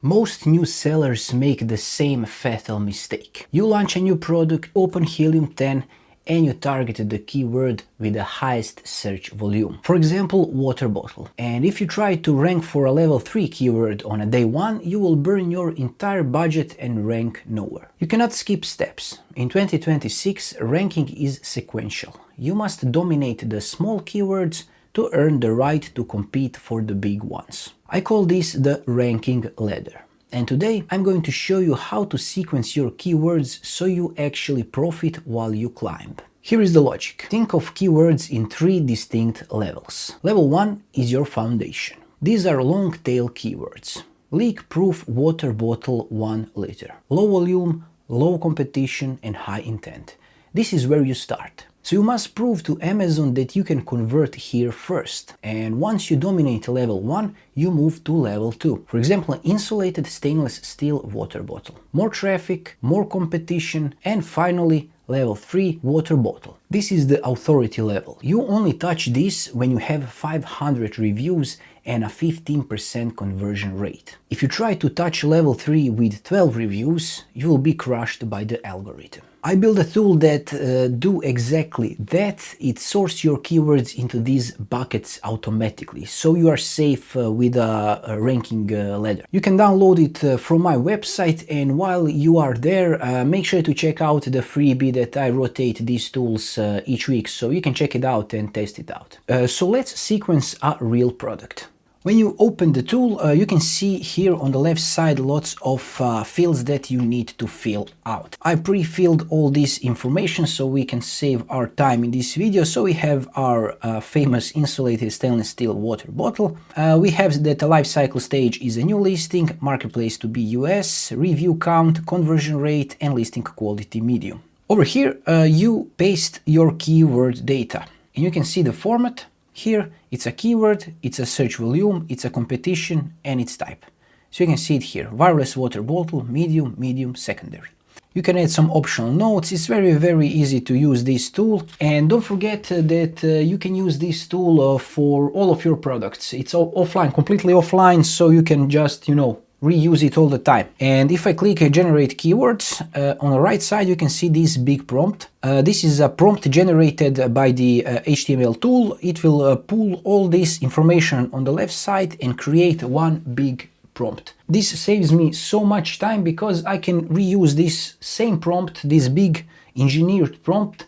Most new sellers make the same fatal mistake. You launch a new product, open Helium 10, and you target the keyword with the highest search volume. For example, water bottle. And if you try to rank for a level 3 keyword on a day 1, you will burn your entire budget and rank nowhere. You cannot skip steps. In 2026, ranking is sequential. You must dominate the small keywords to earn the right to compete for the big ones. I call this the ranking ladder. And today I'm going to show you how to sequence your keywords so you actually profit while you climb. Here is the logic. Think of keywords in 3 distinct levels. Level 1 is your foundation. These are long tail keywords. Leak-proof water bottle 1 liter. Low volume, low competition and high intent. This is where you start. So you must prove to Amazon that you can convert here first. And once you dominate level 1, you move to level 2. For example, an insulated stainless steel water bottle. More traffic, more competition, and finally level 3 water bottle. This is the authority level. You only touch this when you have 500 reviews and a 15% conversion rate. If you try to touch level 3 with 12 reviews, you will be crushed by the algorithm. I built a tool that do exactly that. It sorts your keywords into these buckets automatically, so you are safe with a ranking ladder. You can download it from my website, and while you are there, make sure to check out the freebie that I rotate these tools each week, so you can check it out and test it out. So let's sequence a real product. When you open the tool, you can see here on the left side lots of fields that you need to fill out. I pre-filled all this information so we can save our time in this video. So we have our famous insulated stainless steel water bottle. We have that the life cycle stage is a new listing, marketplace to be US, review count, conversion rate, and listing quality medium. Over here, you paste your keyword data, and you can see the format. Here it's a keyword, it's a search volume, it's a competition, and its type. So you can see it here: wireless water bottle, medium, medium, secondary. You can add some optional notes. It's very easy to use this tool. And don't forget that you can use this tool for all of your products. It's all offline, completely offline, so you can just, reuse it all the time. And if I click generate keywords, on the right side you can see this big prompt. This is a prompt generated by the HTML tool. It will pull all this information on the left side and create one big prompt. This saves me so much time because I can reuse this same prompt, this big engineered prompt,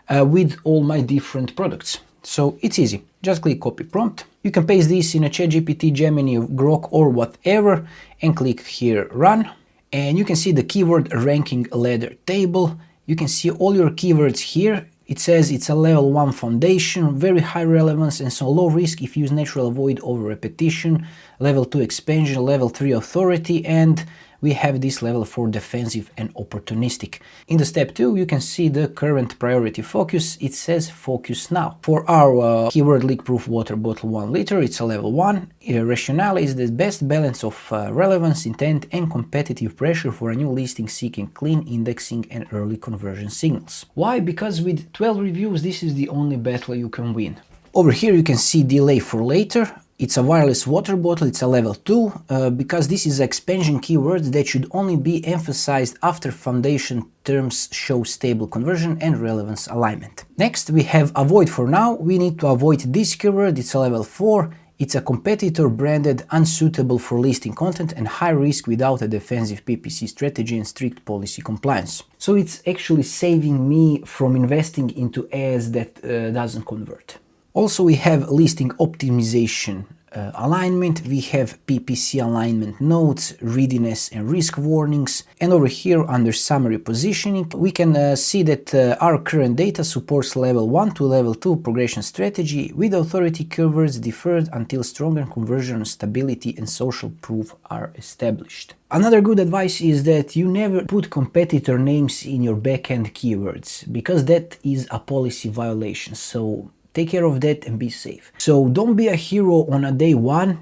with all my different products. So it's easy. Just click copy prompt. You can paste this in a ChatGPT, Gemini, Grok or whatever and click here run. And you can see the keyword ranking ladder table. You can see all your keywords here. It says it's a level 1 foundation, very high relevance and so low risk if use natural, avoid over repetition, level 2 expansion, level 3 authority, and we have this level 4 defensive and opportunistic. In the step 2 you can see the current priority focus. It says focus now. For our keyword leak-proof water bottle 1 liter, it's a level 1. Rationale is the best balance of relevance, intent and competitive pressure for a new listing seeking clean indexing and early conversion signals. Why? Because with 12 reviews this is the only battle you can win. Over here you can see delay for later. It's a wireless water bottle, it's a level 2, because this is expansion keyword that should only be emphasized after foundation terms show stable conversion and relevance alignment. Next we have avoid for now. We need to avoid this keyword, it's a level 4. It's a competitor branded unsuitable for listing content and high risk without a defensive PPC strategy and strict policy compliance. So it's actually saving me from investing into ads that doesn't convert. Also we have listing optimization alignment, we have PPC alignment notes, readiness and risk warnings, and over here under summary positioning we can see that our current data supports level 1 to level 2 progression strategy with authority keywords deferred until stronger conversion stability and social proof are established. Another good advice is that you never put competitor names in your backend keywords, because that is a policy violation. So take care of that and be safe. So don't be a hero on a day 1,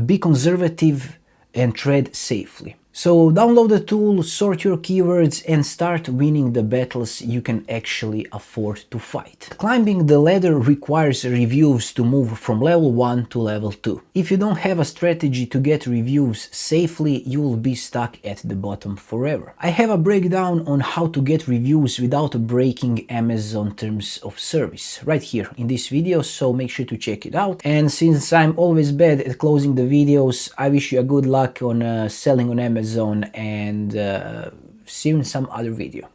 be conservative and tread safely. So download the tool, sort your keywords and start winning the battles you can actually afford to fight. Climbing the ladder requires reviews to move from level 1 to level 2. If you don't have a strategy to get reviews safely, you will be stuck at the bottom forever. I have a breakdown on how to get reviews without breaking Amazon terms of service right here in this video, so make sure to check it out. And since I'm always bad at closing the videos, I wish you a good luck on selling on Amazon, and see you in some other video.